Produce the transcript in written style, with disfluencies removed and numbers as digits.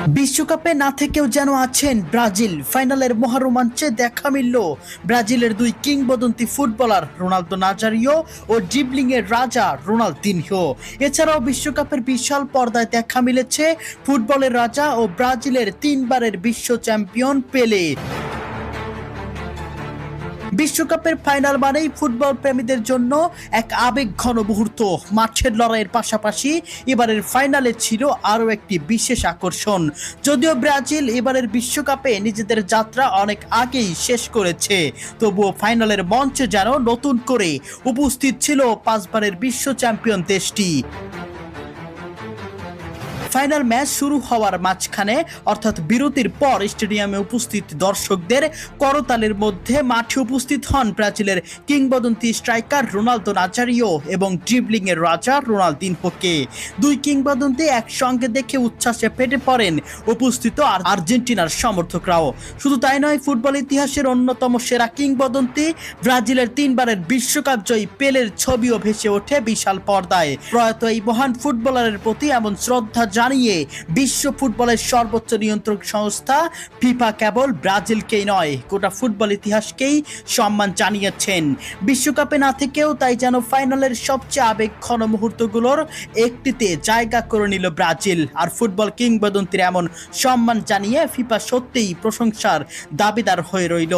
বিশ্বকাপে না থেকেও যেন আছেন ব্রাজিল। ফাইনালের মহারোমাঞ্চে দেখা মিলল ব্রাজিলের দুই কিংবদন্তি ফুটবলার রোনালদো নাজারিও ও ড্রিবলিং এর রাজা রোনালদিনহো। এছাড়াও বিশ্বকাপের বিশাল পর্দায় দেখা মিলেছে ফুটবলের রাজা ও ব্রাজিলের তিনবারের বিশ্ব চ্যাম্পিয়ন পেলে। বিশ্বকাপের ফাইনাল মানেই ফুটবল প্রেমীদের জন্য এক আবেগঘন মুহূর্ত। মাঠের লড়াইয়ের পাশাপাশি এবারের ফাইনালে ছিল আরও একটি বিশেষ আকর্ষণ। যদিও ব্রাজিল এবারের বিশ্বকাপে নিজেদের যাত্রা অনেক আগেই শেষ করেছে, তবুও ফাইনালের মঞ্চে যেন নতুন করে উপস্থিত ছিল পাঁচবারের বিশ্ব চ্যাম্পিয়ন দেশটি। ফাইনাল ম্যাচ শুরু হওয়ার মাঝখানে অর্থাৎ বিরতির পর স্টেডিয়ামে উপস্থিত দর্শকদের করতালির মধ্যে মাঠে উপস্থিত হন ব্রাজিলের কিংবদন্তি স্ট্রাইকার রোনালদো নাজারিও এবং ড্রিবলিং এর রাজা রোনালদিনহোকে। দুই কিংবদন্তি একসঙ্গে দেখে উচ্ছ্বাসে ফেটে পড়েন উপস্থিত আর্জেন্টিনার সমর্থকরাও। শুধু তাই নয়, ফুটবল ইতিহাসের অন্যতম সেরা কিংবদন্তি ব্রাজিলের তিনবারের বিশ্বকাপ জয়ী পেলের ছবিও ভেসে ওঠে বিশাল পর্দায়। প্রয়াত এই মহান ফুটবলারের প্রতি এমন শ্রদ্ধা জানিয়ে বিশ্ব ফুটবলের সর্বোচ্চ নিয়ন্ত্রক সংস্থা ফিফা কেবল ব্রাজিলকেই নয়, গোটা ফুটবল ইতিহাসকেই সম্মান জানিয়েছেন। বিশ্বকাপে না থেকেও তাই যেন ফাইনালের সবচেয়ে আবেগঘন মুহূর্তগুলোর একটিতে জায়গা করে নিল ব্রাজিল। আর ফুটবল কিংবদন্তির এমন সম্মান জানিয়ে ফিফা সত্যিই প্রশংসার দাবিদার হয়ে রইল।